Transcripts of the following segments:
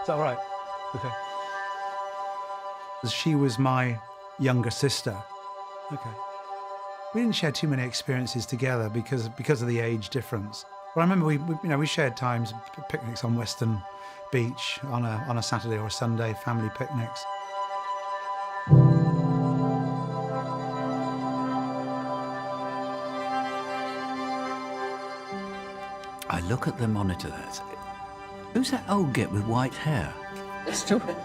Is that all right? Okay. She was my younger sister. Okay. We didn't share too many experiences together because of the age difference. But I remember we shared times, picnics on Western Beach on a Saturday or a Sunday, family picnics. I look at the monitor there. Who's that old git with white hair? I still can't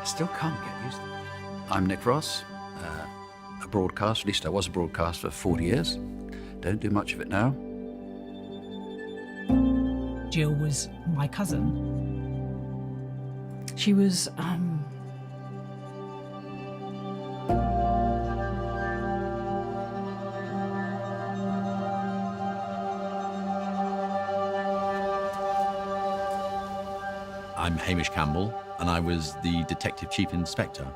get used to it. I'm Nick Ross, a broadcaster, at least I was a broadcaster for 40 years. Don't do much of it now. Jill was my cousin. She was, I'm Hamish Campbell, and I was the Detective Chief Inspector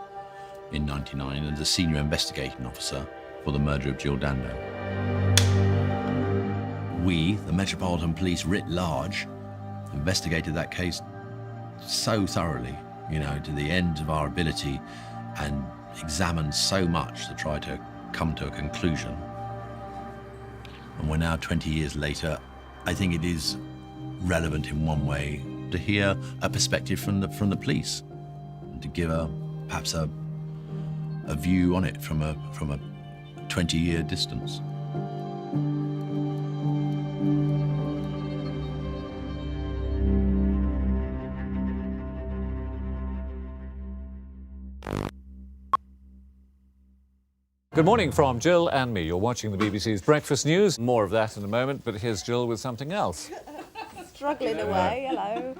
in '99 and the Senior Investigating Officer for the murder of Jill Dando. We, the Metropolitan Police writ large, investigated that case so thoroughly, to the end of our ability, and examined so much to try to come to a conclusion. And we're now 20 years later. I think it is relevant in one way to hear a perspective from the police, and to give perhaps a view on it from a 20-year distance. Good morning from Jill and me. You're watching the BBC's Breakfast News. More of that in a moment, but here's Jill with something else. Struggling away, hello.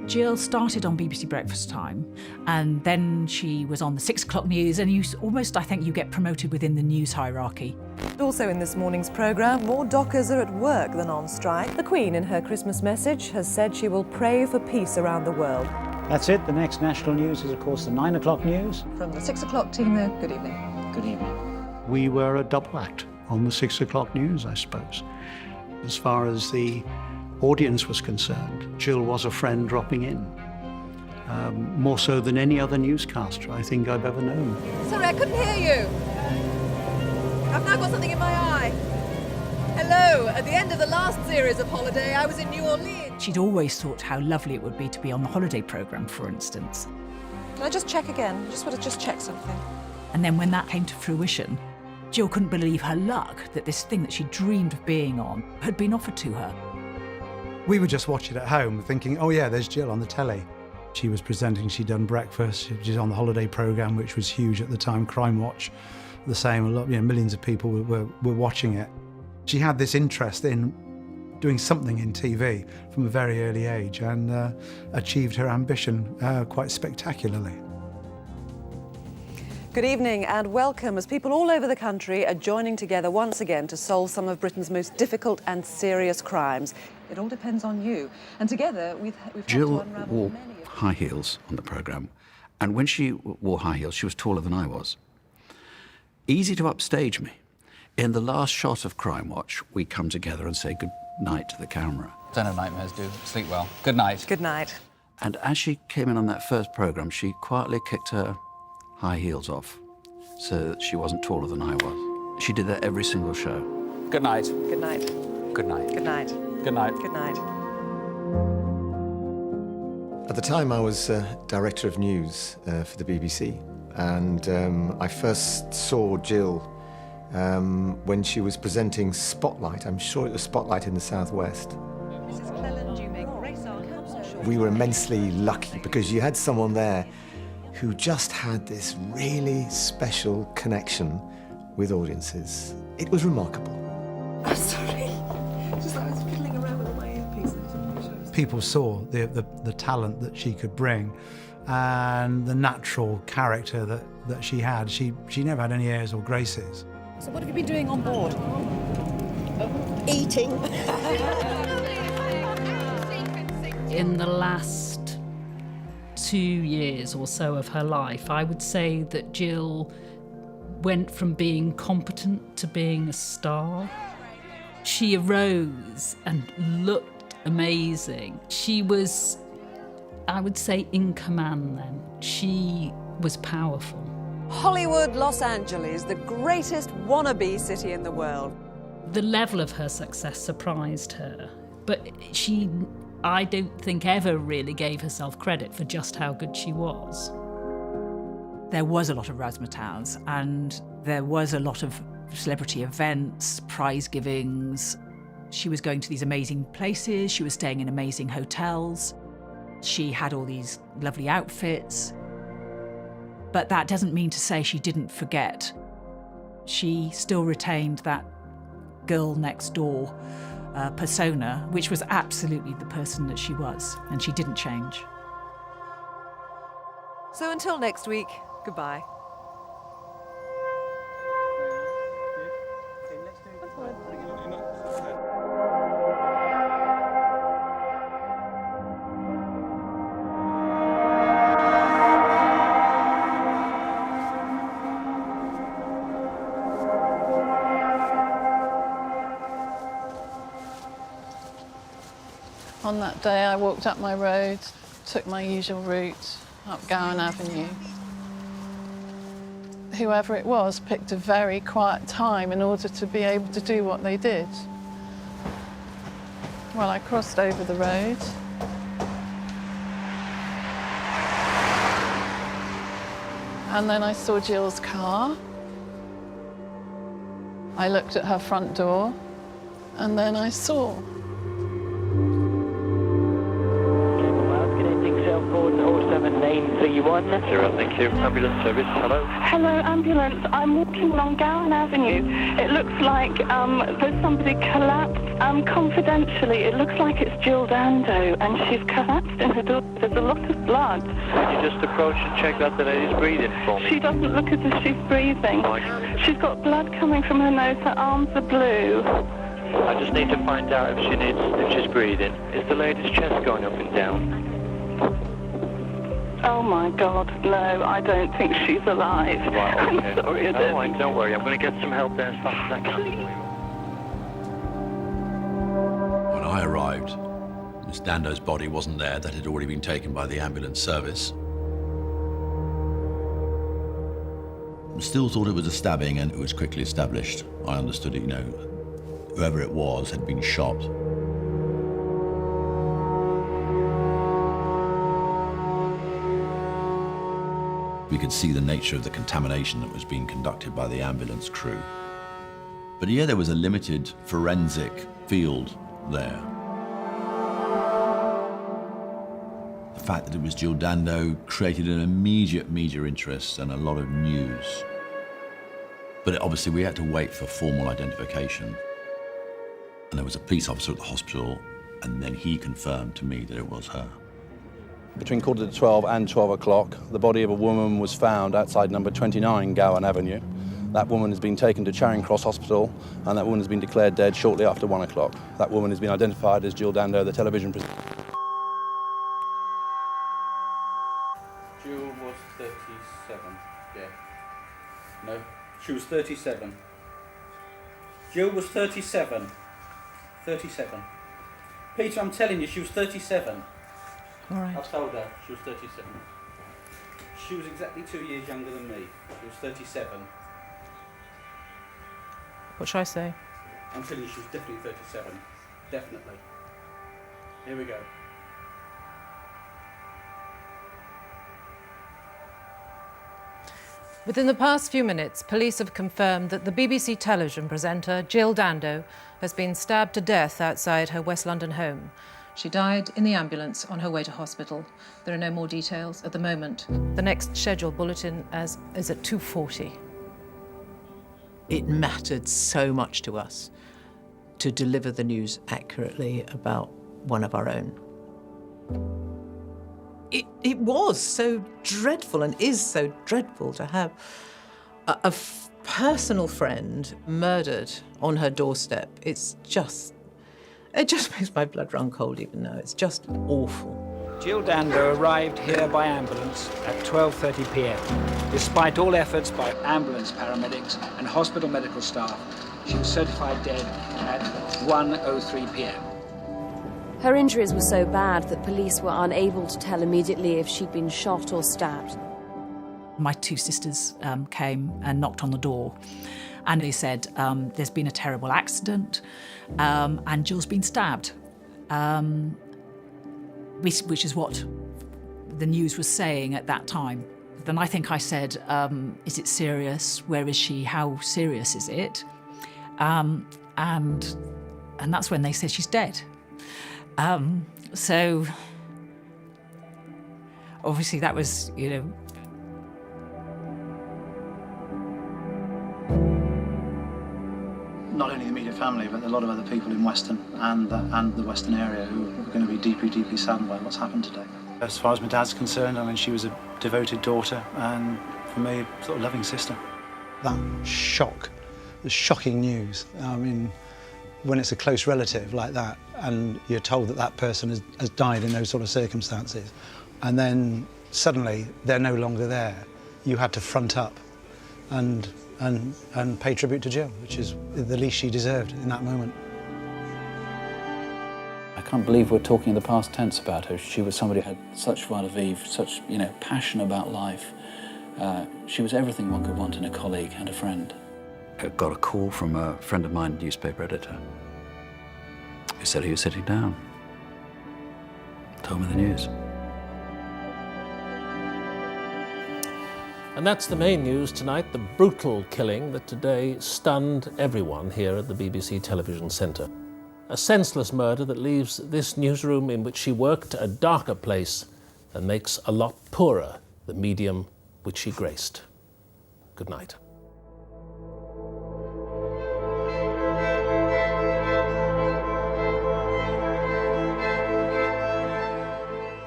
Jill started on BBC Breakfast Time, and then she was on the 6 o'clock news, and I think you get promoted within the news hierarchy. Also in this morning's programme, more dockers are at work than on strike. The Queen, in her Christmas message, has said she will pray for peace around the world. That's it. The next national news is, of course, the 9 o'clock news. From the 6 o'clock team there, good evening. Good evening. We were a double act on the 6 o'clock news, I suppose. As far as the audience was concerned, Jill was a friend dropping in. More so than any other newscaster I think I've ever known. Sorry, I couldn't hear you. I've now got something in my eye. Hello, at the end of the last series of Holiday, I was in New Orleans. She'd always thought how lovely it would be to be on the holiday programme, for instance. Can I just check again? Just want to check something. And then when that came to fruition, Jill couldn't believe her luck that this thing that she dreamed of being on had been offered to her. We would just watch it at home thinking, oh yeah, there's Jill on the telly. She was presenting, she'd done breakfast, she was on the holiday programme, which was huge at the time, Crimewatch, the same, millions of people were watching it. She had this interest in doing something in TV from a very early age, and achieved her ambition quite spectacularly. Good evening and welcome, as people all over the country are joining together once again to solve some of Britain's most difficult and serious crimes. It all depends on you. And together we've Jill had to unravel wore many of high heels on the programme, and when she wore high heels, she was taller than I was. Easy to upstage me. In the last shot of Crimewatch, we come together and say good night to the camera. Don't have nightmares, do. Sleep well. Good night. Good night. And as she came in on that first programme, she quietly kicked her high heels off so that she wasn't taller than I was. She did that every single show. Good night. Good night. Good night. Good night. Good night. Good night. At the time, I was Director of News for the BBC, and I first saw Jill when she was presenting Spotlight. I'm sure it was Spotlight in the Southwest. We were immensely lucky because you had someone there who just had this really special connection with audiences. It was remarkable. I'm sorry. Just I was fiddling around with my earpiece. People saw the talent that she could bring and the natural character that she had. She never had any airs or graces. So what have you been doing on board? Eating. In the last 2 years or so of her life, I would say that Jill went from being competent to being a star. She arose and looked amazing. She was, I would say, in command then. She was powerful. Hollywood, Los Angeles, the greatest wannabe city in the world. The level of her success surprised her, but she, I don't think, ever really gave herself credit for just how good she was. There was a lot of razzmatazz, and there was a lot of celebrity events, prize givings. She was going to these amazing places, she was staying in amazing hotels, she had all these lovely outfits. But that doesn't mean to say she didn't forget. She still retained that girl next door persona, which was absolutely the person that she was, and she didn't change. So until next week, goodbye. On that day, I walked up my road, took my usual route, up Gowan Avenue. Whoever it was picked a very quiet time in order to be able to do what they did. Well, I crossed over the road. And then I saw Jill's car. I looked at her front door, and then I saw. Thank you. Ambulance service, hello. Hello, ambulance. I'm walking along Gowan Avenue. It looks like there's somebody collapsed. Confidentially, it looks like it's Jill Dando, and she's collapsed in her door. There's a lot of blood. Can you just approach and check that the lady's breathing for me? She doesn't look as if she's breathing. She's got blood coming from her nose. Her arms are blue. I just need to find out if she's breathing. Is the lady's chest going up and down? Oh my God, no, I don't think she's alive. Right, okay. I'm sorry, Don't worry, I'm going to get some help there as fast as I can. When I arrived, Miss Dando's body wasn't there. That had already been taken by the ambulance service. I still thought it was a stabbing, and it was quickly established. I understood it, whoever it was had been shot. We could see the nature of the contamination that was being conducted by the ambulance crew. But yeah, there was a limited forensic field there. The fact that it was Jill Dando created an immediate media interest and a lot of news. But obviously we had to wait for formal identification. And there was a police officer at the hospital, and then he confirmed to me that it was her. Between 11:45 and 12 o'clock, the body of a woman was found outside number 29 Gowan Avenue. That woman has been taken to Charing Cross Hospital, and that woman has been declared dead shortly after 1 o'clock. That woman has been identified as Jill Dando, the television presenter. Jill was 37, yeah. No, she was 37. Jill was 37. 37. Peter, I'm telling you, she was 37. All right. I've told her she was 37. She was exactly 2 years younger than me. She was 37. What should I say? I'm telling you, she was definitely 37. Definitely. Here we go. Within the past few minutes, police have confirmed that the BBC television presenter Jill Dando has been stabbed to death outside her West London home. She died in the ambulance on her way to hospital. There are no more details at the moment. The next scheduled bulletin is at 2:40. It mattered so much to us to deliver the news accurately about one of our own. It was so dreadful and is so dreadful to have a personal friend murdered on her doorstep. It just makes my blood run cold even now. It's just awful. Jill Dando arrived here by ambulance at 12:30 p.m. Despite all efforts by ambulance paramedics and hospital medical staff, She was certified dead at 1:03 p.m. Her injuries were so bad that police were unable to tell immediately if she'd been shot or stabbed. My two sisters came and knocked on the door, and they said, there's been a terrible accident, and Jill's been stabbed, which is what the news was saying at that time. Then I think I said, is it serious? Where is she? How serious is it? And that's when they said she's dead. So obviously that was, not only the immediate family, but a lot of other people in Weston and the Western area who are going to be deeply, deeply saddened by what's happened today. As far as my dad's concerned, I mean, she was a devoted daughter and, for me, a sort of loving sister. That shock, the shocking news. I mean, when it's a close relative like that and you're told that that person has died in those sort of circumstances, and then suddenly they're no longer there, you had to front up and pay tribute to Jill, which is the least she deserved in that moment. I can't believe we're talking in the past tense about her. She was somebody who had such joie de vivre, such, passion about life. She was everything one could want in a colleague and a friend. I got a call from a friend of mine, newspaper editor, who said he was sitting down. Told me the news. And that's the main news tonight, the brutal killing that today stunned everyone here at the BBC Television Centre. A senseless murder that leaves this newsroom in which she worked a darker place and makes a lot poorer the medium which she graced. Good night.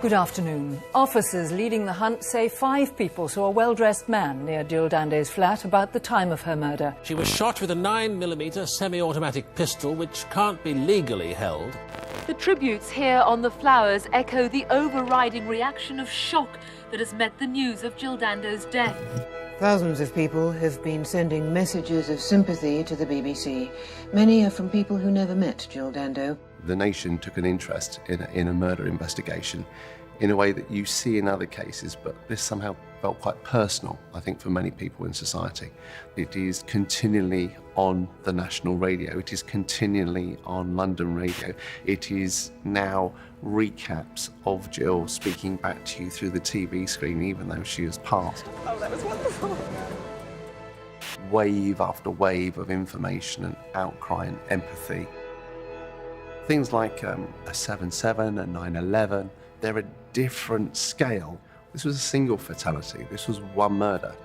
Good afternoon. Officers leading the hunt say 5 people saw a well-dressed man near Jill Dando's flat about the time of her murder. She was shot with a 9mm semi-automatic pistol which can't be legally held. The tributes here on the flowers echo the overriding reaction of shock that has met the news of Jill Dando's death. Thousands of people have been sending messages of sympathy to the BBC. Many are from people who never met Jill Dando. The nation took an interest in a murder investigation in a way that you see in other cases, but this somehow felt quite personal, I think, for many people in society. It is continually on the national radio. It is continually on London radio. It is now recaps of Jill speaking back to you through the TV screen, even though she has passed. Oh, that was wonderful. Wave after wave of information and outcry and empathy. Things like a 7/7, a 9/11, they're a different scale. This was a single fatality. This was one murder.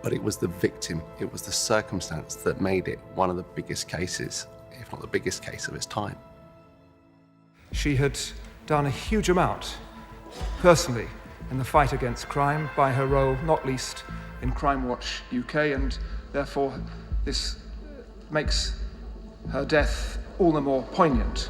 But it was the victim, it was the circumstance that made it one of the biggest cases, if not the biggest case of its time. She had done a huge amount, personally, in the fight against crime by her role, not least in Crimewatch UK, and therefore this makes her death all the more poignant.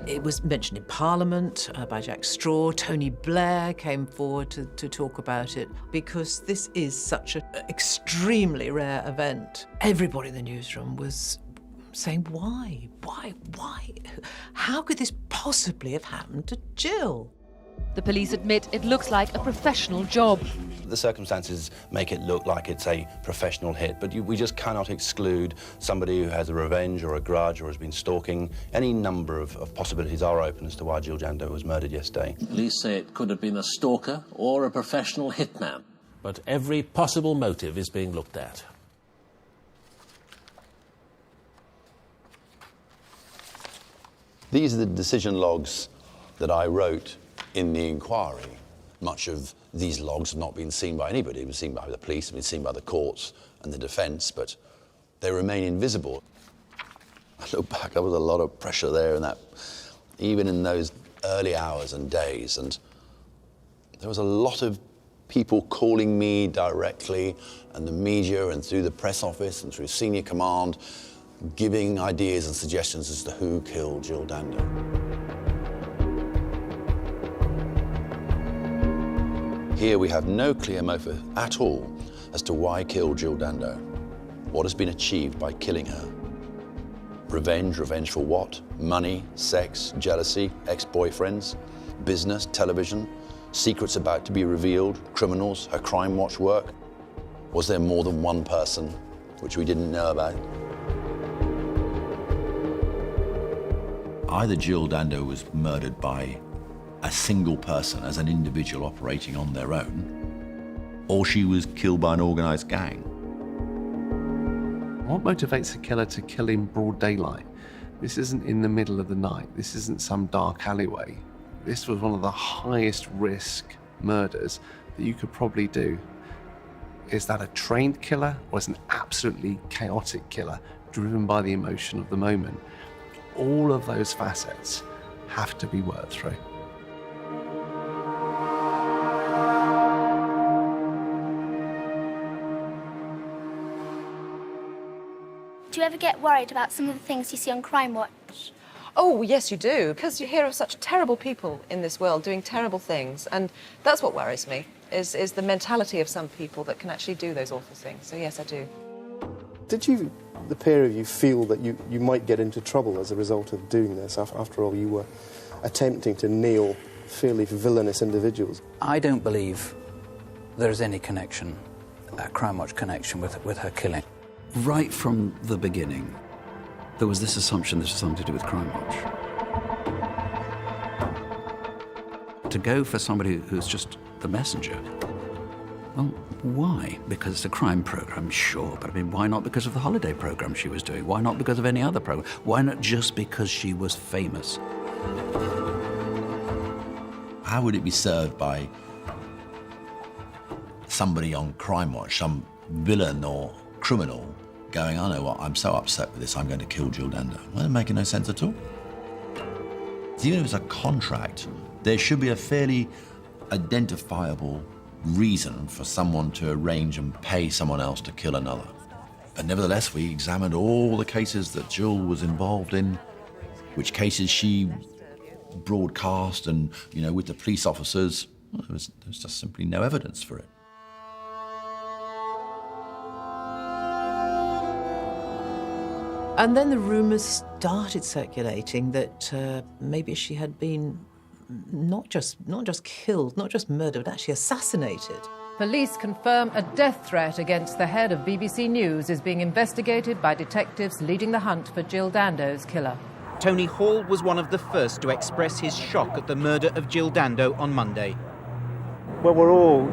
It was mentioned in Parliament by Jack Straw. Tony Blair came forward to talk about it because this is such an extremely rare event. Everybody in the newsroom was saying, why? How could this possibly have happened to Jill? The police admit it looks like a professional job. The circumstances make it look like it's a professional hit, but we just cannot exclude somebody who has a revenge or a grudge or has been stalking. Any number of possibilities are open as to why Jill Dando was murdered yesterday. Police say it could have been a stalker or a professional hitman, but every possible motive is being looked at. These are the decision logs that I wrote in the inquiry. Much of these logs have not been seen by anybody. They've been seen by the police, been seen by the courts and the defence, but they remain invisible. I look back, there was a lot of pressure there, and that even in those early hours and days, and there was a lot of people calling me directly, and the media, and through the press office, and through senior command, giving ideas and suggestions as to who killed Jill Dando. Here we have no clear motive at all as to why kill Jill Dando. What has been achieved by killing her? Revenge? Revenge for what? Money, sex, jealousy, ex-boyfriends, business, television, secrets about to be revealed, criminals, her Crimewatch work? Was there more than one person which we didn't know about? Either Jill Dando was murdered by a single person as an individual operating on their own, or she was killed by an organised gang. What motivates a killer to kill in broad daylight? This isn't in the middle of the night. This isn't some dark alleyway. This was one of the highest risk murders that you could probably do. Is that a trained killer or is it an absolutely chaotic killer driven by the emotion of the moment? All of those facets have to be worked through. Do you ever get worried about some of the things you see on Crimewatch? Oh, yes, you do, because you hear of such terrible people in this world doing terrible things, and that's what worries me, is the mentality of some people that can actually do those awful things. So, yes, I do. Did you, the pair of you, feel that you might get into trouble as a result of doing this? After all, you were attempting to nail fairly villainous individuals. I don't believe there's any connection, a Crimewatch connection with her killing. Right from the beginning, there was this assumption this was something to do with Crimewatch. To go for somebody who's just the messenger, well, why? Because it's a crime program, sure, but I mean, why not because of the holiday program she was doing? Why not because of any other program? Why not just because she was famous? How would it be served by somebody on Crimewatch, some villain or criminal, going, I know what, I'm so upset with this, I'm going to kill Jill Dando? Well, it's making no sense at all. Even if it's a contract, there should be a fairly identifiable reason for someone to arrange and pay someone else to kill another. But nevertheless, we examined all the cases that Jill was involved in, which cases she broadcast and, you know, with the police officers. Well, there was just simply no evidence for it. And then the rumours started circulating that maybe she had been not just killed, not just murdered, but actually assassinated. Police confirm a death threat against the head of BBC News is being investigated by detectives leading the hunt for Jill Dando's killer. Tony Hall was one of the first to express his shock at the murder of Jill Dando on Monday. Well, we're all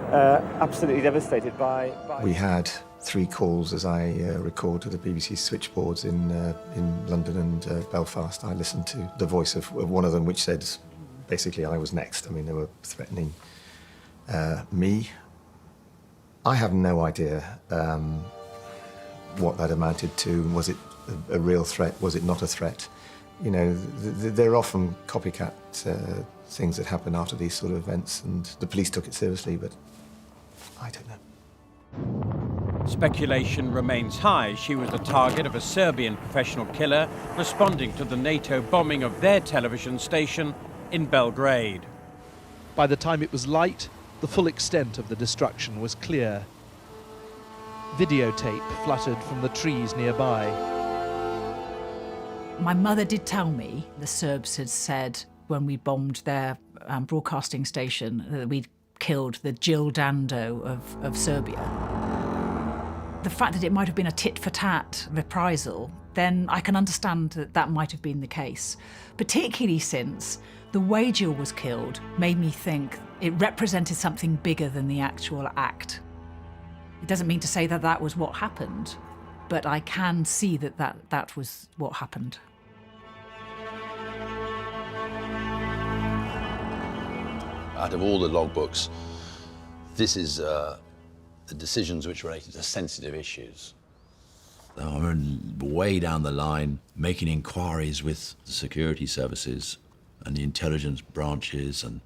absolutely devastated by... We had 3 calls, as I record, to the BBC switchboards in London and Belfast. I listened to the voice of one of them, which said, basically, I was next. I mean, they were threatening me. I have no idea what that amounted to. Was it a real threat? Was it not a threat? You know, there are often copycat things that happen after these sort of events, and the police took it seriously, but I don't know. Speculation remains high. She was the target of a Serbian professional killer responding to the NATO bombing of their television station in Belgrade. By the time it was light, the full extent of the destruction was clear. Videotape fluttered from the trees nearby. My mother did tell me the Serbs had said when we bombed their broadcasting station that we'd killed the Jill Dando of Serbia. The fact that it might have been a tit-for-tat reprisal, then I can understand that that might have been the case. Particularly since the way Jill was killed made me think it represented something bigger than the actual act. It doesn't mean to say that that was what happened, but I can see that was what happened. Out of all the logbooks, this is the decisions which related to sensitive issues. I'm way down the line, making inquiries with the security services and the intelligence branches, and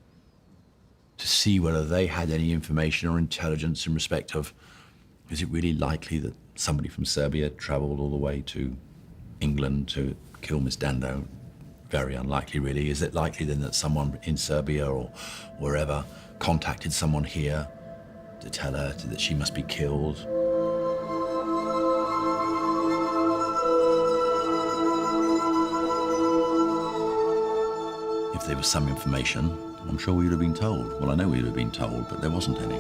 to see whether they had any information or intelligence in respect of, is it really likely that somebody from Serbia travelled all the way to England to kill Miss Dando? Very unlikely, really. Is it likely then that someone in Serbia or wherever contacted someone here to tell her that she must be killed? If there was some information, I'm sure we would have been told. Well, I know we would have been told, but there wasn't any.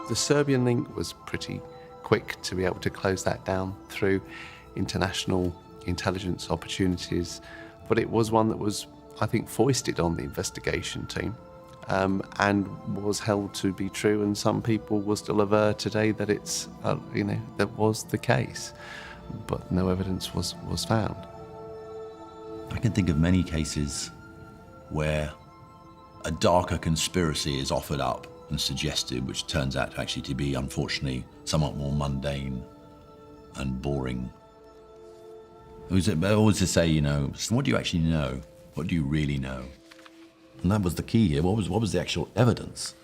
The Serbian link was pretty quick to be able to close that down through international intelligence opportunities, but it was one that was, I think, foisted on the investigation team and was held to be true, and some people will still aver today that it's, that was the case, but no evidence was found. I can think of many cases where a darker conspiracy is offered up and suggested, which turns out actually to be, unfortunately, somewhat more mundane and boring. I always to say, so what do you actually know? What do you really know? And that was the key here. What was the actual evidence?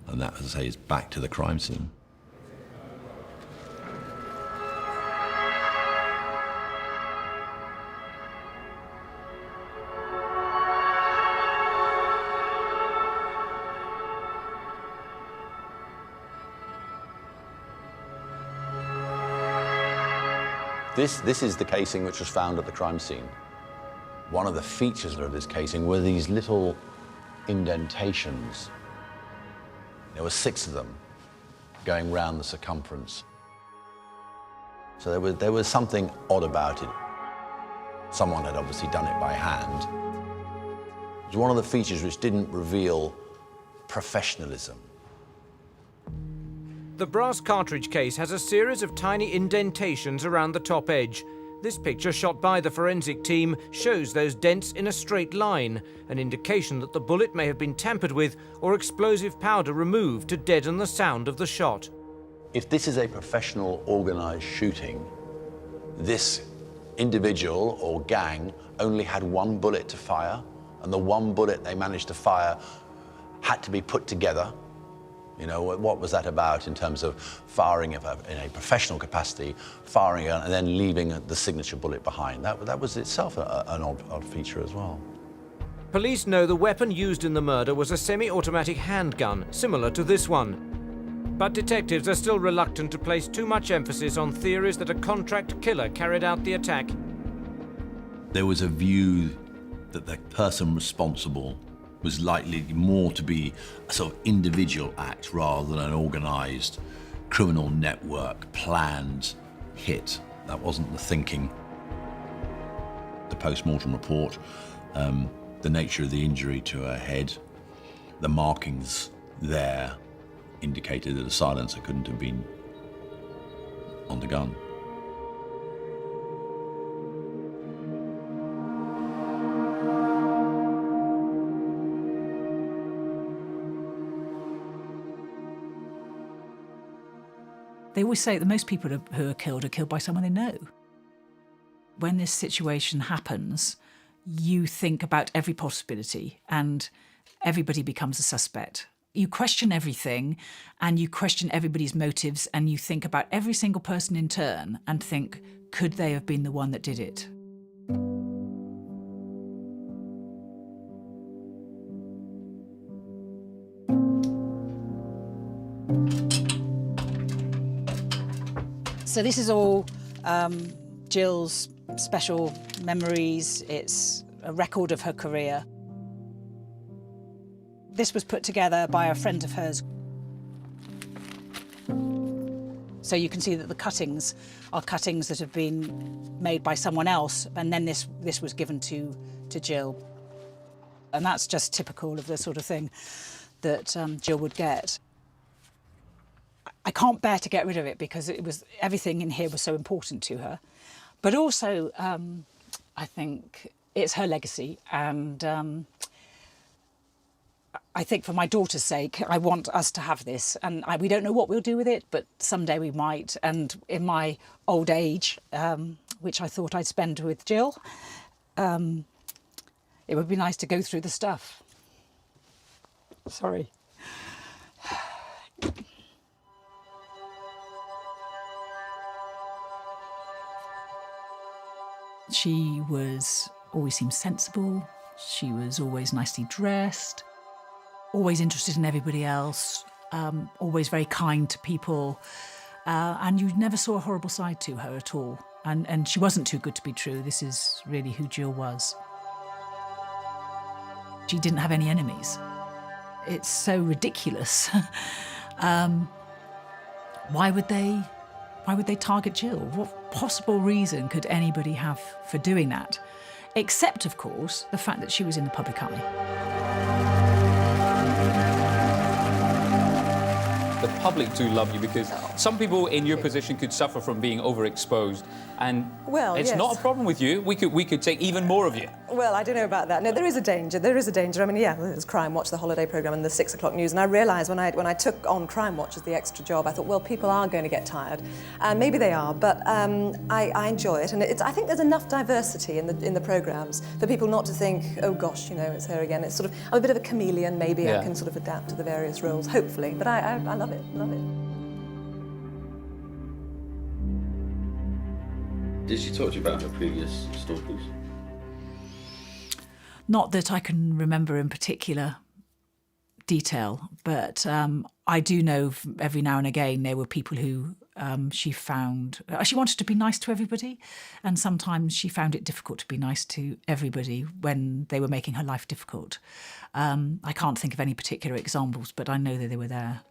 And that, as I say, is back to the crime scene. This is the casing which was found at the crime scene. One of the features of this casing were these little indentations. There were 6 of them going round the circumference. So there was something odd about it. Someone had obviously done it by hand. It was one of the features which didn't reveal professionalism. The brass cartridge case has a series of tiny indentations around the top edge. This picture, shot by the forensic team, shows those dents in a straight line, an indication that the bullet may have been tampered with or explosive powder removed to deaden the sound of the shot. If this is a professional, organised shooting, this individual or gang only had 1 bullet to fire, and the 1 bullet they managed to fire had to be put together. What was that about in terms of firing in a professional capacity, firing and then leaving the signature bullet behind? That was itself an odd feature as well. Police know the weapon used in the murder was a semi-automatic handgun, similar to this one. But detectives are still reluctant to place too much emphasis on theories that a contract killer carried out the attack. There was a view that the person responsible was likely more to be a sort of individual act rather than an organised criminal network, planned hit. That wasn't the thinking. The post-mortem report, the nature of the injury to her head, the markings there indicated that a silencer couldn't have been on the gun. They always say that most people who are killed by someone they know. When this situation happens, you think about every possibility and everybody becomes a suspect. You question everything and you question everybody's motives and you think about every single person in turn and think, could they have been the one that did it? So this is all Jill's special memories. It's a record of her career. This was put together by a friend of hers. So you can see that the cuttings are cuttings that have been made by someone else, and then this was given to Jill. And that's just typical of the sort of thing that Jill would get. I can't bear to get rid of it because everything in here was so important to her. But also, I think it's her legacy, and I think for my daughter's sake, I want us to have this. And we don't know what we'll do with it, but someday we might. And in my old age, which I thought I'd spend with Jill, it would be nice to go through the stuff. Sorry. She always seemed sensible. She was always nicely dressed, always interested in everybody else, always very kind to people. And you never saw a horrible side to her at all. And she wasn't too good to be true. This is really who Jill was. She didn't have any enemies. It's so ridiculous. Why would they target Jill? What possible reason could anybody have for doing that? Except, of course, the fact that she was in the public eye. The public do love you because some people in your position could suffer from being overexposed, and it's not a problem with you. We could take even more of you. Well, I don't know about that. No, there is a danger. There is a danger. I mean, yeah, there's Crimewatch, the holiday programme, and the 6 o'clock news. And I realised when I took on Crimewatch as the extra job, I thought, well, people are going to get tired, and maybe they are. But I enjoy it, and I think there's enough diversity in the programmes for people not to think, oh gosh, you know, it's her again. It's sort of, I'm a bit of a chameleon. Maybe I can sort of adapt to the various roles, hopefully. But I love it. Love it. Did she talk to you about her previous stalkers? Not that I can remember in particular detail, but I do know every now and again there were people who she found... she wanted to be nice to everybody, and sometimes she found it difficult to be nice to everybody when they were making her life difficult. I can't think of any particular examples, but I know that they were there.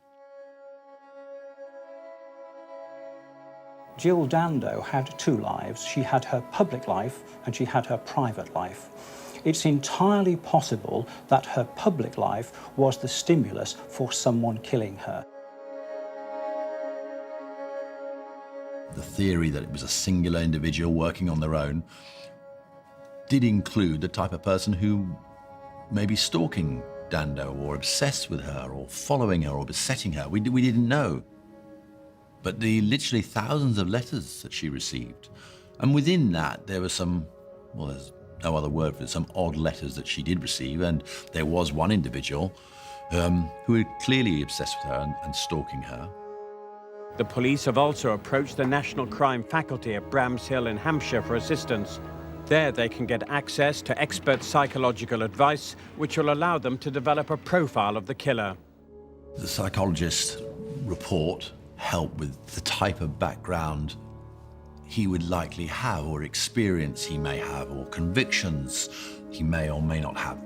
Jill Dando had two lives. She had her public life and she had her private life. It's entirely possible that her public life was the stimulus for someone killing her. The theory that it was a singular individual working on their own did include the type of person who may be stalking Dando or obsessed with her or following her or besetting her. We didn't know. But the literally thousands of letters that she received, and within that there were some, well, there's no other word for it, some odd letters that she did receive, and there was one individual who was clearly obsessed with her and stalking her. The police have also approached the National Crime Faculty at Bramshill in Hampshire for assistance. There they can get access to expert psychological advice, which will allow them to develop a profile of the killer. The psychologist's report help with the type of background he would likely have, or experience he may have, or convictions he may or may not have.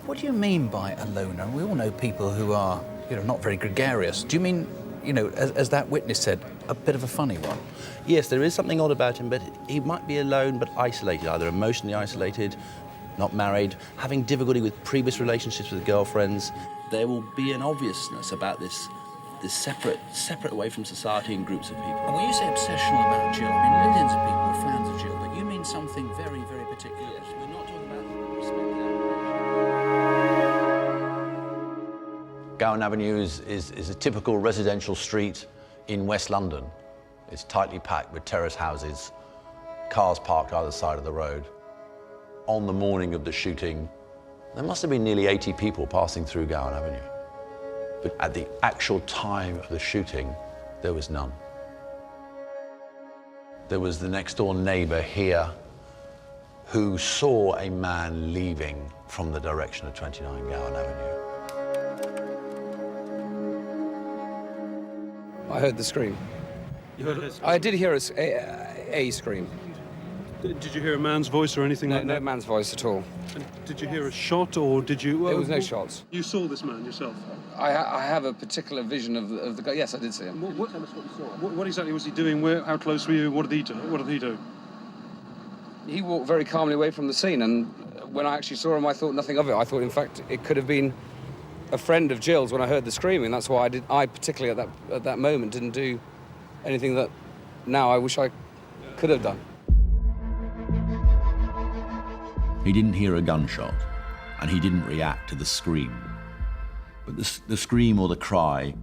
What do you mean by a loner? We all know people who are, not very gregarious. Do you mean, as that witness said, a bit of a funny one? Yes, there is something odd about him, but he might be alone but isolated, either emotionally isolated, not married, having difficulty with previous relationships with girlfriends. There will be an obviousness about this separate away from society and groups of people. And when you say obsessional about Jill, I mean, millions of people are fans of Jill, but you mean something very, very particular. Yes, we're not talking about respect. Gowan Avenue is a typical residential street in West London. It's tightly packed with terrace houses, cars parked either side of the road. On the morning of the shooting, there must have been nearly 80 people passing through Gowan Avenue. But at the actual time of the shooting, there was none. There was the next door neighbour here who saw a man leaving from the direction of 29 Gowan Avenue. I heard the scream. You heard her scream? I did hear a scream. Did you hear a man's voice or anything like that? No man's voice at all. And did you hear a shot, or did you... There was no shots. You saw this man yourself? I have a particular vision of the guy. Yes, I did see him. Tell us what you saw. What exactly was he doing? How close were you? What did he do? He walked very calmly away from the scene, and when I actually saw him, I thought nothing of it. I thought, in fact, it could have been a friend of Jill's when I heard the screaming. That's why I particularly at that moment didn't do anything that now I wish I could have done. He didn't hear a gunshot, and he didn't react to the scream. But the scream or the cry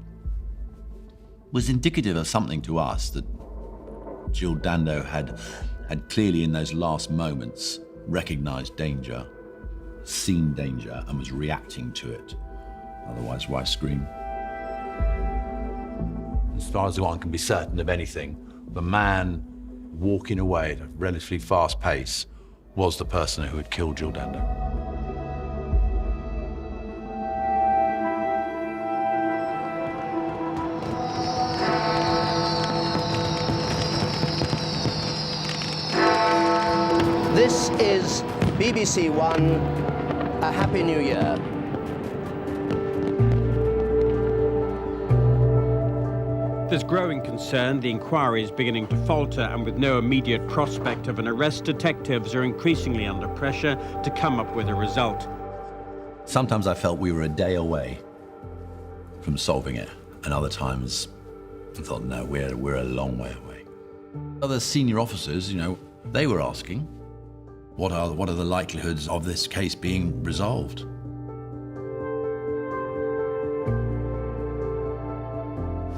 was indicative of something to us, that Jill Dando had clearly in those last moments recognised danger, seen danger, and was reacting to it. Otherwise, why scream? As far as one can be certain of anything, the man walking away at a relatively fast pace was the person who had killed Jill Dando. This is BBC One. A Happy New Year. There's growing concern the inquiry is beginning to falter, and with no immediate prospect of an arrest, detectives are increasingly under pressure to come up with a result. Sometimes I felt we were a day away from solving it, and other times I thought, no, we're a long way away. Other senior officers, you know, they were asking, what are the likelihoods of this case being resolved?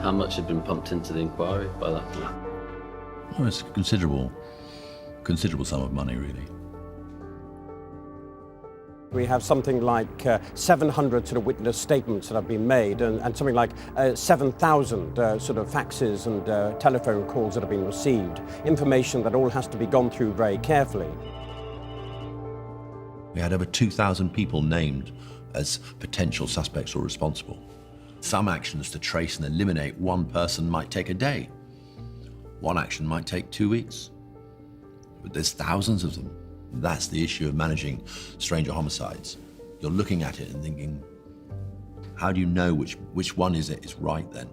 How much had been pumped into the inquiry by that point? Well, it's a considerable sum of money, really. We have something like 700 sort of witness statements that have been made, and something like 7,000 sort of faxes and telephone calls that have been received. Information that all has to be gone through very carefully. We had over 2,000 people named as potential suspects or responsible. Some actions to trace and eliminate one person might take a day. One action might take 2 weeks. But there's thousands of them. That's the issue of managing stranger homicides. You're looking at it and thinking, how do you know which one is right then?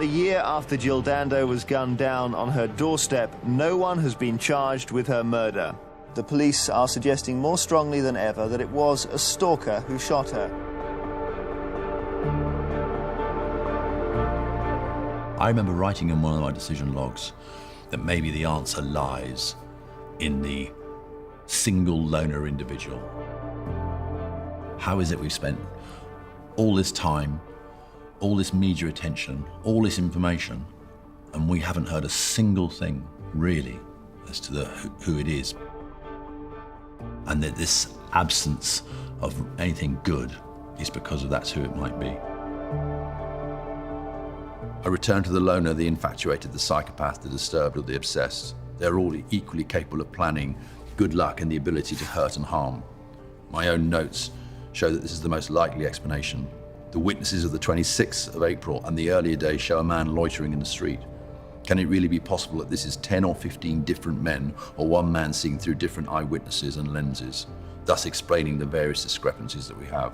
A year after Jill Dando was gunned down on her doorstep, no one has been charged with her murder. The police are suggesting more strongly than ever that it was a stalker who shot her. I remember writing in one of my decision logs that maybe the answer lies in the single loner individual. How is it we've spent all this time, all this media attention, all this information, and we haven't heard a single thing, really, as to who it is? And that this absence of anything good is because of that's who it might be. I return to the loner, the infatuated, the psychopath, the disturbed, or the obsessed. They're all equally capable of planning good luck and the ability to hurt and harm. My own notes show that this is the most likely explanation. The witnesses of the 26th of April and the earlier days show a man loitering in the street. Can it really be possible that this is 10 or 15 different men, or one man seen through different eyewitnesses and lenses, thus explaining the various discrepancies that we have?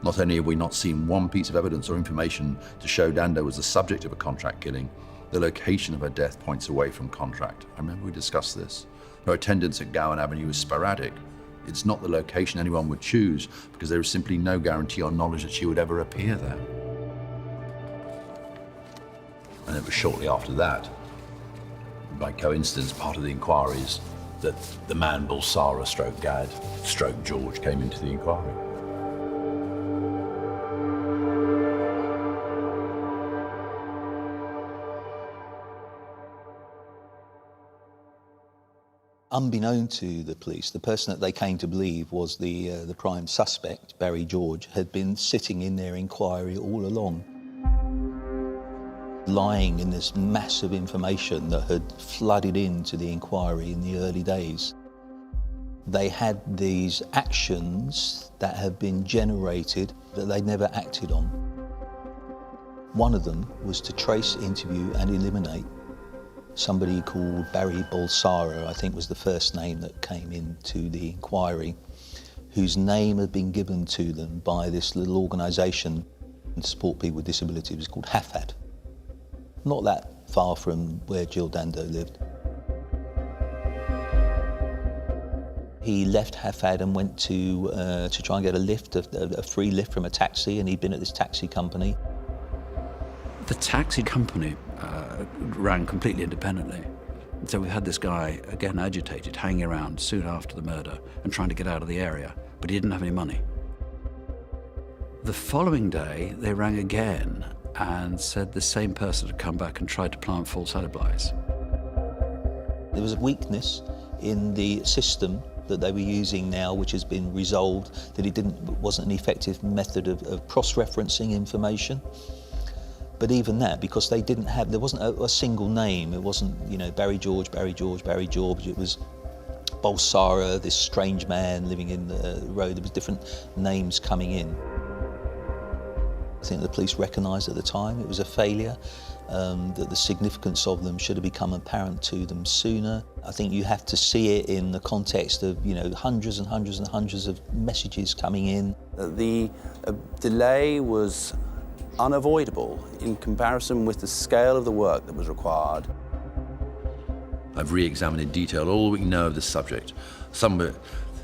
Not only have we not seen one piece of evidence or information to show Dando was the subject of a contract killing, the location of her death points away from contract. I remember we discussed this. Her attendance at Gowan Avenue was sporadic. It's not the location anyone would choose because there is simply no guarantee or knowledge that she would ever appear there. And it was shortly after that, by coincidence, part of the inquiries, that the man Bulsara / Gad / George came into the inquiry. Unbeknown to the police, the person that they came to believe was the prime suspect, Barry George, had been sitting in their inquiry all along, lying in this massive information that had flooded into the inquiry in the early days. They had these actions that had been generated that they'd never acted on. One of them was to trace, interview and eliminate somebody called Barry Bulsara, I think was the first name that came into the inquiry, whose name had been given to them by this little organisation to support people with disabilities. It was called HAFAD. Not that far from where Jill Dando lived. He left HAFAD and went to try and get a lift, a free lift from a taxi, and he'd been at this taxi company. The taxi company ran completely independently. So we had this guy, again agitated, hanging around soon after the murder and trying to get out of the area, but he didn't have any money. The following day, they rang again and said the same person had come back and tried to plant false alibis. There was a weakness in the system that they were using now, which has been resolved, that it wasn't an effective method of cross-referencing information. But even that, because they didn't have, there wasn't a single name. It wasn't, you know, Barry George, Barry George, Barry George. It was Balsara, this strange man living in the road. There was different names coming in. I think the police recognised at the time it was a failure, that the significance of them should have become apparent to them sooner. I think you have to see it in the context of, you know, hundreds and hundreds and hundreds of messages coming in. The delay was unavoidable in comparison with the scale of the work that was required. I've re-examined in detail all we know of this subject. Some of it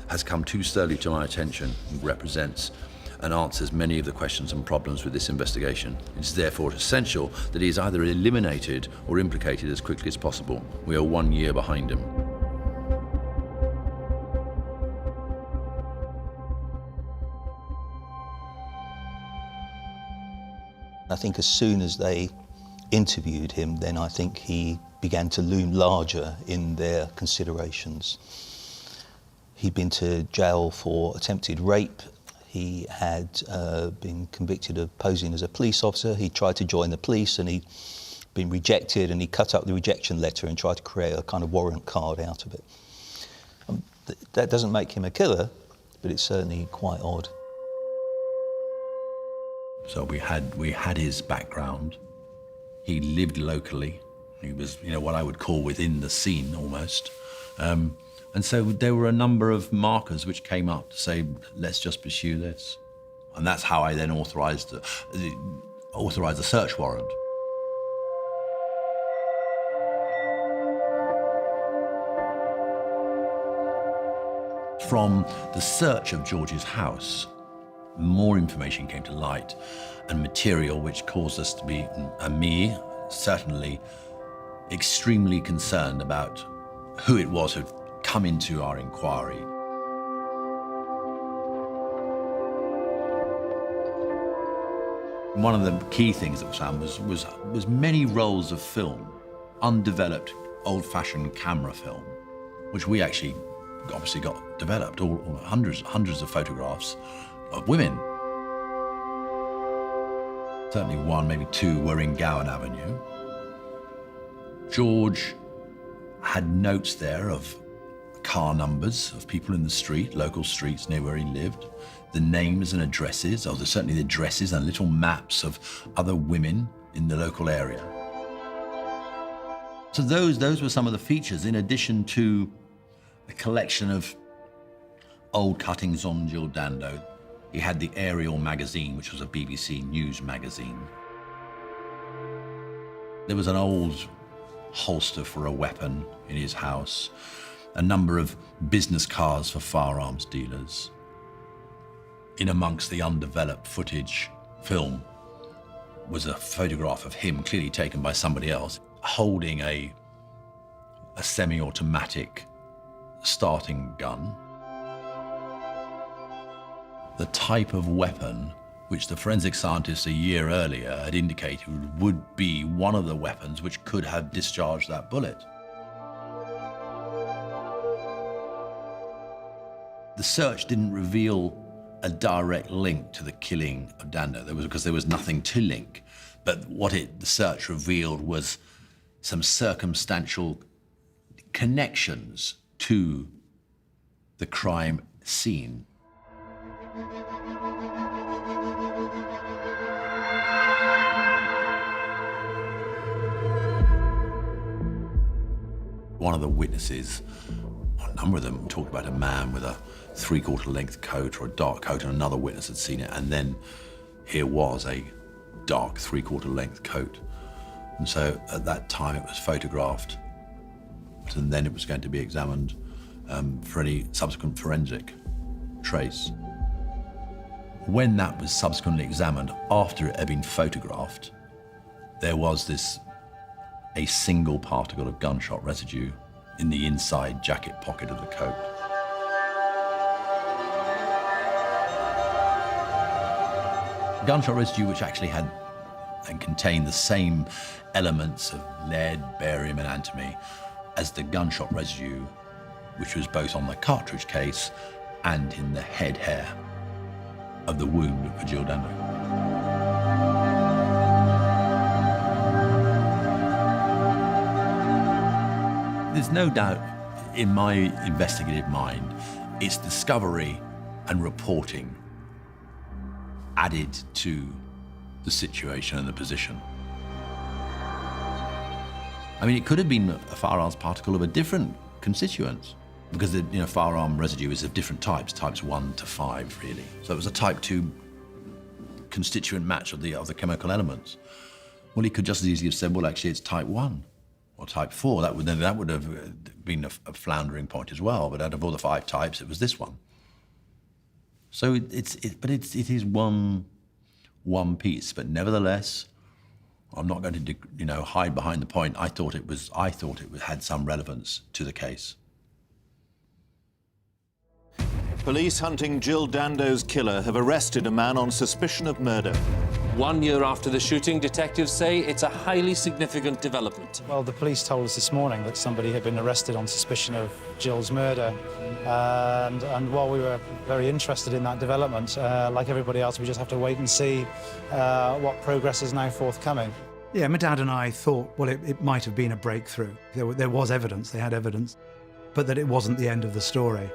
has come too slowly to my attention and represents and answers many of the questions and problems with this investigation. It's therefore essential that he is either eliminated or implicated as quickly as possible. We are 1 year behind him. I think as soon as they interviewed him, then I think he began to loom larger in their considerations. He'd been to jail for attempted rape. He had been convicted of posing as a police officer. He tried to join the police and he'd been rejected, and he cut up the rejection letter and tried to create a kind of warrant card out of it. That doesn't make him a killer, but it's certainly quite odd. So we had his background. He lived locally. He was, you know, what I would call within the scene almost. And so there were a number of markers which came up to say, let's just pursue this. And that's how I then authorised the search warrant. From the search of George's house, more information came to light and material which caused us to be, and me certainly, extremely concerned about who it was who'd come into our inquiry. One of the key things that was found was many rolls of film, undeveloped, old-fashioned camera film, which we actually obviously got developed, all hundreds of photographs of women. Certainly one, maybe two, were in Gowan Avenue. George had notes there of car numbers of people in the street, local streets near where he lived, the names and addresses, or certainly the addresses and little maps of other women in the local area. So those were some of the features, in addition to a collection of old cuttings on Jill Dando. He had the Ariel magazine, which was a BBC News magazine. There was an old holster for a weapon in his house, a number of business cards for firearms dealers. In amongst the undeveloped footage film was a photograph of him, clearly taken by somebody else, holding a semi-automatic starting gun. The type of weapon which the forensic scientists a year earlier had indicated would be one of the weapons which could have discharged that bullet. The search didn't reveal a direct link to the killing of Dando, because there was nothing to link. But what the search revealed was some circumstantial connections to the crime scene. One of the witnesses, a number of them, talked about a man with a three-quarter length coat or a dark coat, and another witness had seen it, and then here was a dark three-quarter length coat. And so at that time it was photographed, and then it was going to be examined for any subsequent forensic trace. When that was subsequently examined, after it had been photographed, there was a single particle of gunshot residue in the inside jacket pocket of the coat. Gunshot residue which actually had and contained the same elements of lead, barium and antimony as the gunshot residue which was both on the cartridge case and in the head hair of the wound for Jill Dando. There's no doubt In my investigative mind, it's discovery and reporting added to the situation and the position. I mean, it could have been a firearms particle of a different constituent, because the firearm residue is of different types, types 1 to 5, really. So it was a type 2 constituent match of the chemical elements. Well, he could just as easily have said, well, actually, it's type 1 or type 4. That would have been a floundering point as well. But out of all the 5 types, it was this one. So it is one piece. But nevertheless, I'm not going to hide behind the point. I thought it had some relevance to the case. Police hunting Jill Dando's killer have arrested a man on suspicion of murder. 1 year after the shooting, detectives say it's a highly significant development. Well, the police told us this morning that somebody had been arrested on suspicion of Jill's murder. And while we were very interested in that development, like everybody else, we just have to wait and see what progress is now forthcoming. Yeah, my dad and I thought, well, it might have been a breakthrough. There was evidence, they had evidence, but that it wasn't the end of the story.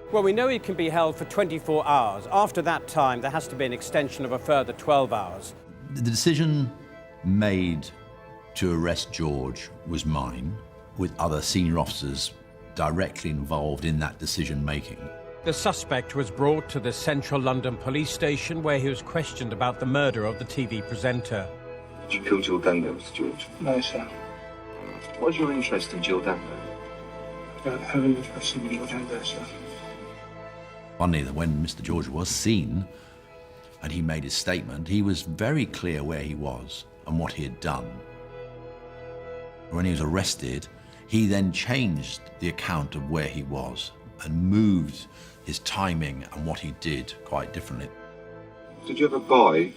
Well, we know he can be held for 24 hours. After that time, there has to be an extension of a further 12 hours. The decision made to arrest George was mine, with other senior officers directly involved in that decision-making. The suspect was brought to the central London police station where he was questioned about the murder of the TV presenter. Did you kill Jill Dando, Mr. George? No, sir. What's your interest in Jill Dando? I don't have an interest in Jill Dando, sir. Funny that when Mr. George was seen and he made his statement, he was very clear where he was and what he had done. When he was arrested, he then changed the account of where he was and moved his timing and what he did quite differently. Did you ever buy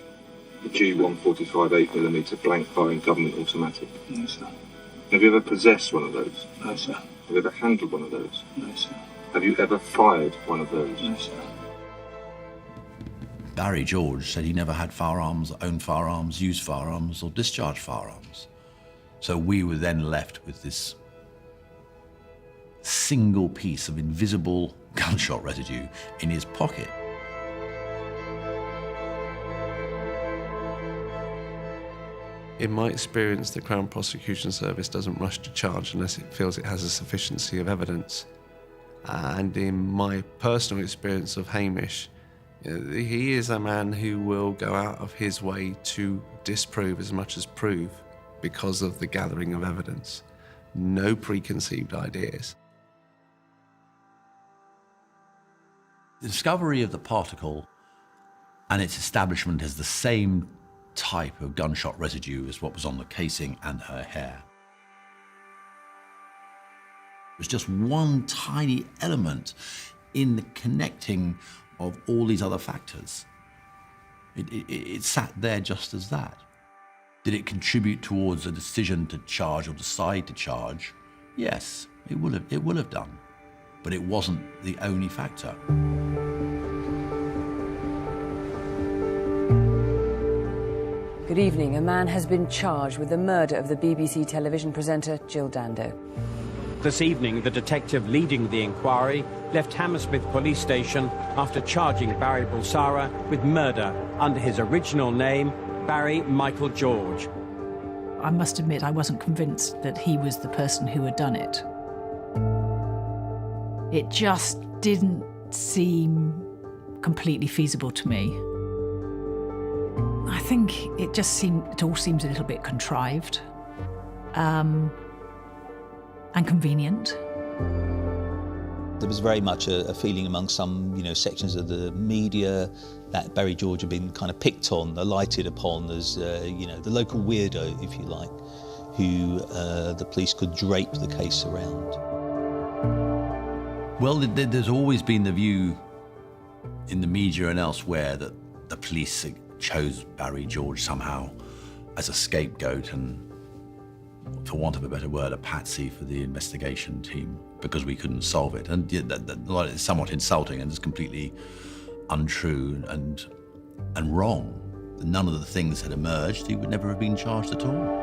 a G145 8mm blank firing government automatic? No, sir. Have you ever possessed one of those? No, sir. Have you ever handled one of those? No, sir. Have you ever fired one of those? No, sir. Barry George said he never had firearms, owned firearms, used firearms, or discharged firearms. So we were then left with this single piece of invisible gunshot residue in his pocket. In my experience, the Crown Prosecution Service doesn't rush to charge unless it feels it has a sufficiency of evidence. And in my personal experience of Hamish, he is a man who will go out of his way to disprove as much as prove because of the gathering of evidence. No preconceived ideas. The discovery of the particle and its establishment as the same type of gunshot residue as what was on the casing and her hair was just one tiny element in the connecting of all these other factors. It sat there just as that. Did it contribute towards a decision to charge or decide to charge? Yes, it will have done. But it wasn't the only factor. Good evening. A man has been charged with the murder of the BBC television presenter Jill Dando. This evening, the detective leading the inquiry left Hammersmith Police Station after charging Barry Bulsara with murder under his original name, Barry Michael George. I must admit I wasn't convinced that he was the person who had done it. It just didn't seem completely feasible to me. I think it all seems a little bit contrived. And convenient. There was very much a feeling among some, sections of the media that Barry George had been kind of picked on, alighted upon as, the local weirdo, if you like, who the police could drape the case around. Well, there's always been the view in the media and elsewhere that the police chose Barry George somehow as a scapegoat and, for want of a better word, a patsy for the investigation team because we couldn't solve it. And that is somewhat insulting and is completely untrue and wrong. None of the things had emerged. He would never have been charged at all.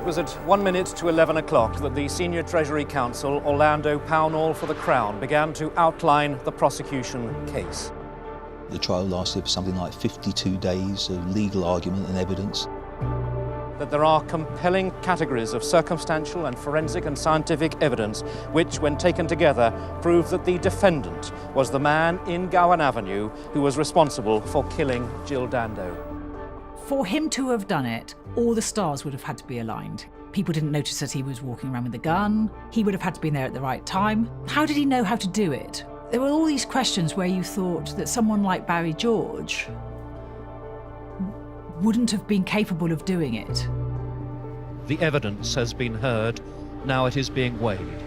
was at 1 minute to 11 o'clock that the Senior Treasury Counsel, Orlando Pownall for the Crown, began to outline the prosecution case. The trial lasted for something like 52 days of legal argument and evidence. That there are compelling categories of circumstantial and forensic and scientific evidence which, when taken together, prove that the defendant was the man in Gowan Avenue who was responsible for killing Jill Dando. For him to have done it, all the stars would have had to be aligned. People didn't notice that he was walking around with a gun. He would have had to be there at the right time. How did he know how to do it? There were all these questions where you thought that someone like Barry George wouldn't have been capable of doing it. The evidence has been heard, now it is being weighed.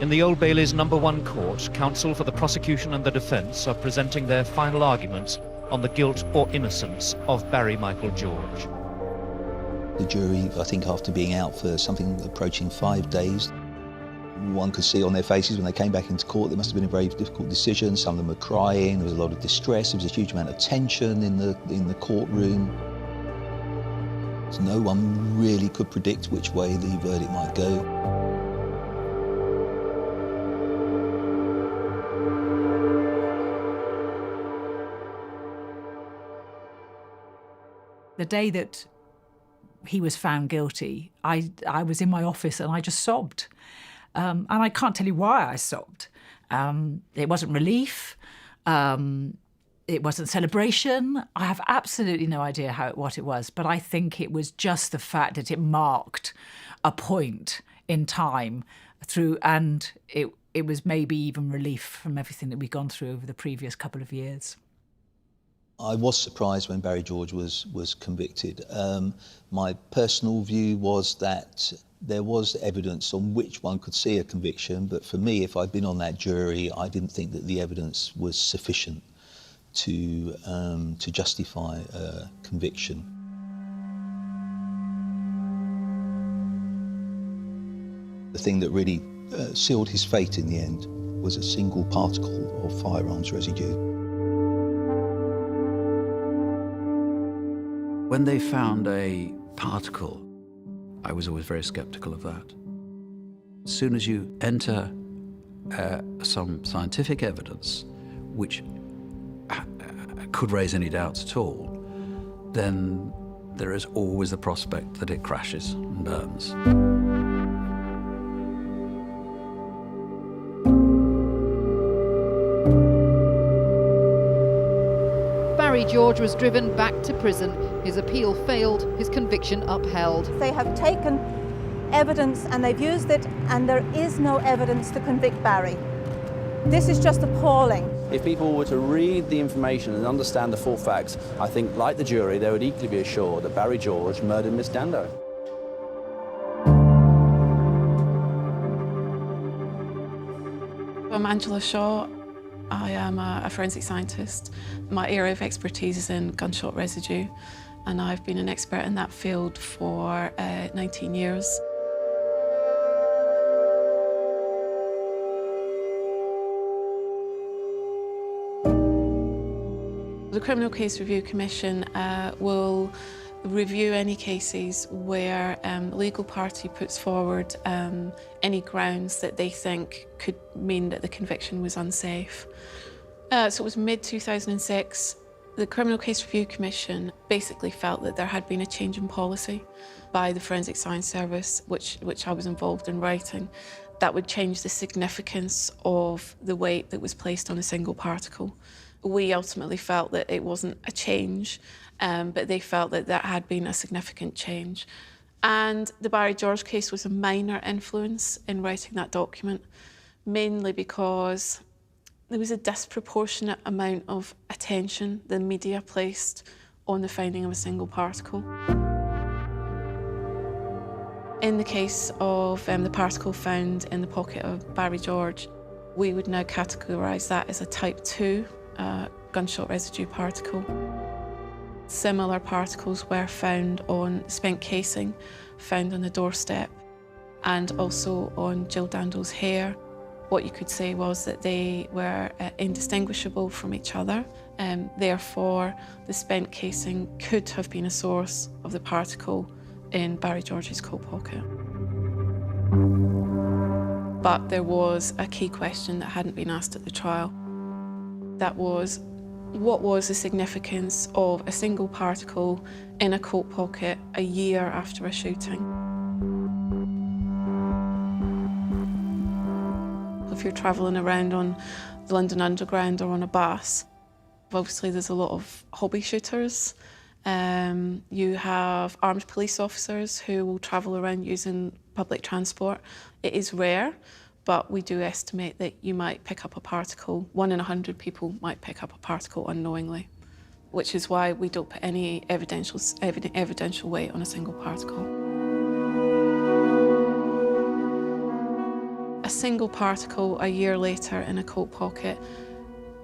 In the Old Bailey's No. 1 court, counsel for the prosecution and the defence are presenting their final arguments on the guilt or innocence of Barry Michael George. The jury, I think after being out for something approaching 5 days, one could see on their faces when they came back into court, there must have been a very difficult decision. Some of them were crying, there was a lot of distress, there was a huge amount of tension in the courtroom. So no one really could predict which way the verdict might go. The day that he was found guilty, I was in my office and I just sobbed. And I can't tell you why I sobbed. It wasn't relief. It wasn't celebration. I have absolutely no idea what it was, but I think it was just the fact that it marked a point in time through, and it was maybe even relief from everything that we'd gone through over the previous couple of years. I was surprised when Barry George was convicted. My personal view was that there was evidence on which one could see a conviction, but for me, if I'd been on that jury, I didn't think that the evidence was sufficient to justify a conviction. The thing that really sealed his fate in the end was a single particle of firearms residue. When they found a particle, I was always very skeptical of that. As soon as you enter some scientific evidence which could raise any doubts at all, then there is always the prospect that it crashes and burns. Barry George was driven back to prison. His appeal failed, his conviction upheld. They have taken evidence and they've used it, and there is no evidence to convict Barry. This is just appalling. If people were to read the information and understand the full facts, I think, like the jury, they would equally be assured that Barry George murdered Miss Dando. I'm Angela Shaw. I am a forensic scientist. My area of expertise is in gunshot residue, and I've been an expert in that field for 19 years. The Criminal Case Review Commission will review any cases where the legal party puts forward any grounds that they think could mean that the conviction was unsafe. So it was mid-2006. The Criminal Case Review Commission basically felt that there had been a change in policy by the Forensic Science Service, which I was involved in writing, that would change the significance of the weight that was placed on a single particle. We ultimately felt that it wasn't a change, but they felt that that had been a significant change. And the Barry George case was a minor influence in writing that document, mainly because there was a disproportionate amount of attention the media placed on the finding of a single particle. In the case of the particle found in the pocket of Barry George, we would now categorise that as a type 2 gunshot residue particle. Similar particles were found on spent casing, found on the doorstep, and also on Jill Dando's hair. What you could say was that they were indistinguishable from each other, and therefore the spent casing could have been a source of the particle in Barry George's coat pocket. But there was a key question that hadn't been asked at the trial. That was, what was the significance of a single particle in a coat pocket a year after a shooting? If you're travelling around on the London Underground or on a bus, obviously there's a lot of hobby shooters. You have armed police officers who will travel around using public transport. It is rare, but we do estimate that you might pick up a particle. 1 in 100 people might pick up a particle unknowingly, which is why we don't put any evidential weight on a single particle. A single particle a year later in a coat pocket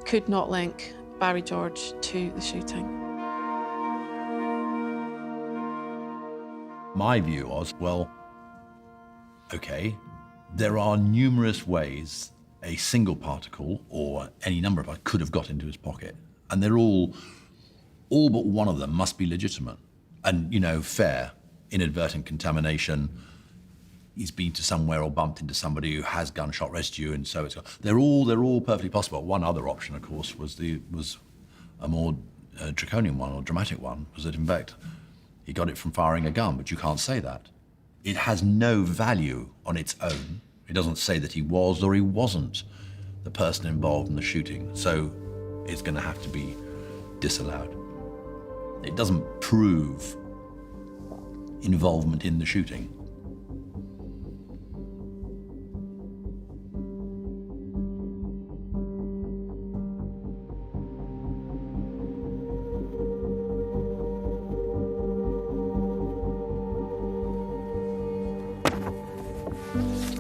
could not link Barry George to the shooting. My view was, well, okay, there are numerous ways a single particle or any number of particles could have got into his pocket, and they're all but one of them must be legitimate and, you know, fair. Inadvertent contamination, he's been to somewhere or bumped into somebody who has gunshot residue, and so they're all perfectly possible. One other option, of course, was a more draconian one or dramatic one, was that in fact he got it from firing a gun, but you can't say that. It has no value on its own. It doesn't say that he was or he wasn't the person involved in the shooting, so it's going to have to be disallowed. It doesn't prove involvement in the shooting.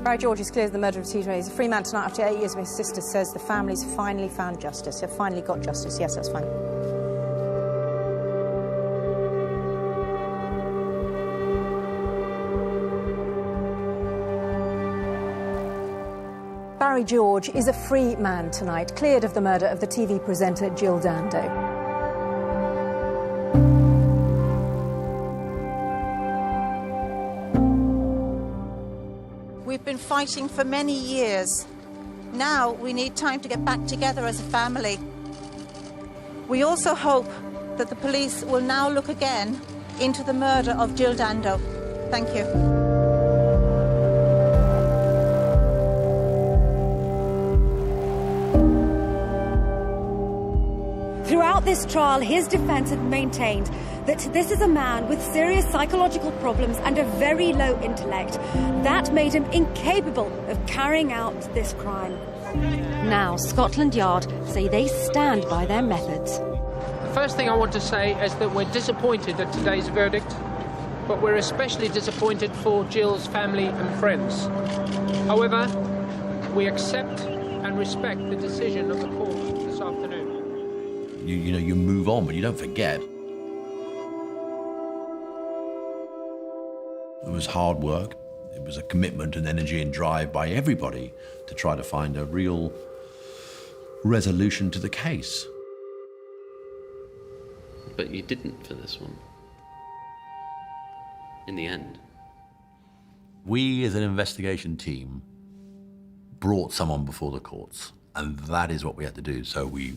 Barry George is cleared of the murder of TJ. He's a free man tonight after 8 years. My sister says the family's finally found justice. They've finally got justice. Yes, that's fine. Barry George is a free man tonight, cleared of the murder of the TV presenter Jill Dando. We've been fighting for many years. Now we need time to get back together as a family. We also hope that the police will now look again into the murder of Jill Dando. Thank you. Throughout this trial, his defence had maintained that this is a man with serious psychological problems and a very low intellect. That made him incapable of carrying out this crime. Now, Scotland Yard say they stand by their methods. The first thing I want to say is that we're disappointed at today's verdict, but we're especially disappointed for Jill's family and friends. However, we accept and respect the decision of the court this afternoon. You move on, but you don't forget. It was hard work. It was a commitment and energy and drive by everybody to try to find a real resolution to the case. But you didn't for this one. In the end. We, as an investigation team, brought someone before the courts, and that is what we had to do. So we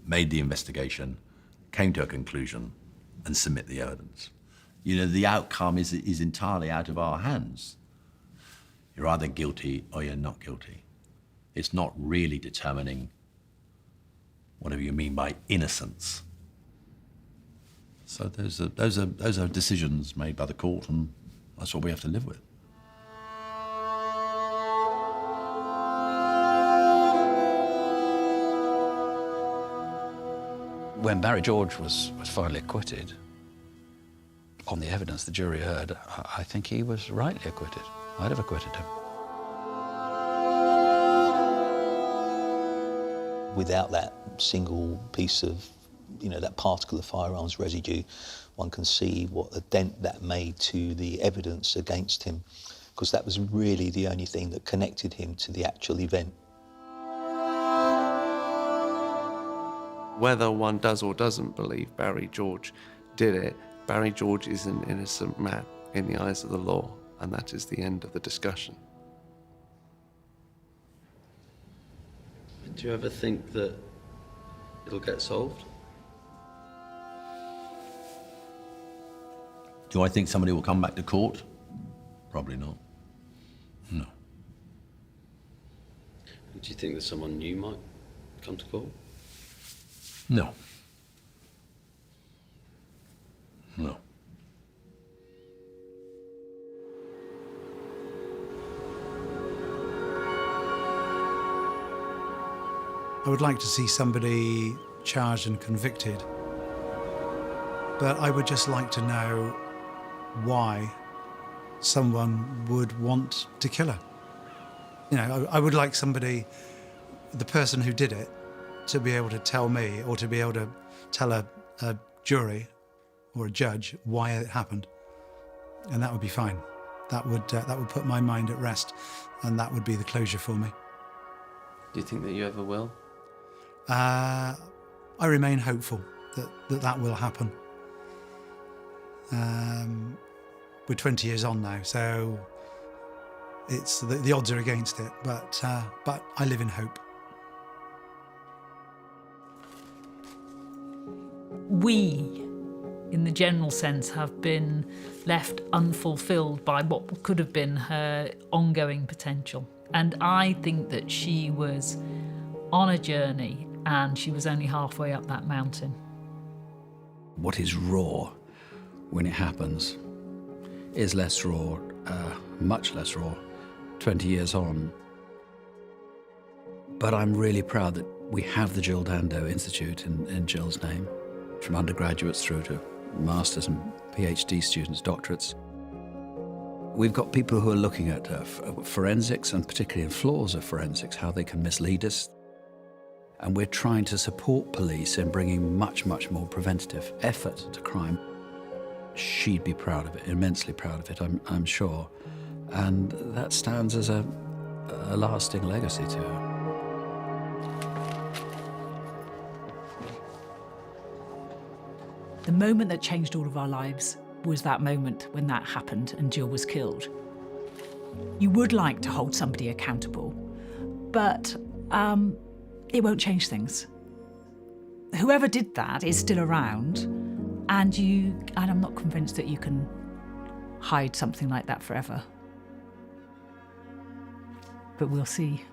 made the investigation, came to a conclusion, and submit the evidence. You know, the outcome is entirely out of our hands. You're either guilty or you're not guilty. It's not really determining whatever you mean by innocence. So those are decisions made by the court, and that's what we have to live with. When Barry George was finally acquitted, on the evidence the jury heard, I think he was rightly acquitted. I'd have acquitted him. Without that single piece of, that particle of firearms residue, one can see what a dent that made to the evidence against him, because that was really the only thing that connected him to the actual event. Whether one does or doesn't believe Barry George did it, Barry George is an innocent man in the eyes of the law, and that is the end of the discussion. Do you ever think that it'll get solved? Do I think somebody will come back to court? Probably not. No. Do you think that someone new might come to court? No. No. I would like to see somebody charged and convicted, but I would just like to know why someone would want to kill her. You know, I would like somebody, the person who did it, to be able to tell me, or to be able to tell a jury or a judge why it happened, and that would be fine. That would put my mind at rest, and that would be the closure for me. Do you think that you ever will? I remain hopeful that will happen. We're 20 years on now, so it's the odds are against it, but I live in hope. We, in the general sense, have been left unfulfilled by what could have been her ongoing potential. And I think that she was on a journey and she was only halfway up that mountain. What is raw when it happens is less raw, much less raw, 20 years on. But I'm really proud that we have the Jill Dando Institute in Jill's name, from undergraduates through to masters and PhD students, doctorates. We've got people who are looking at forensics, and particularly in flaws of forensics, how they can mislead us. And we're trying to support police in bringing much, much more preventative effort to crime. She'd be proud of it, immensely proud of it, I'm sure. And that stands as a lasting legacy to her. The moment that changed all of our lives was that moment when that happened and Jill was killed. You would like to hold somebody accountable, but it won't change things. Whoever did that is still around, and I'm not convinced that you can hide something like that forever. But we'll see.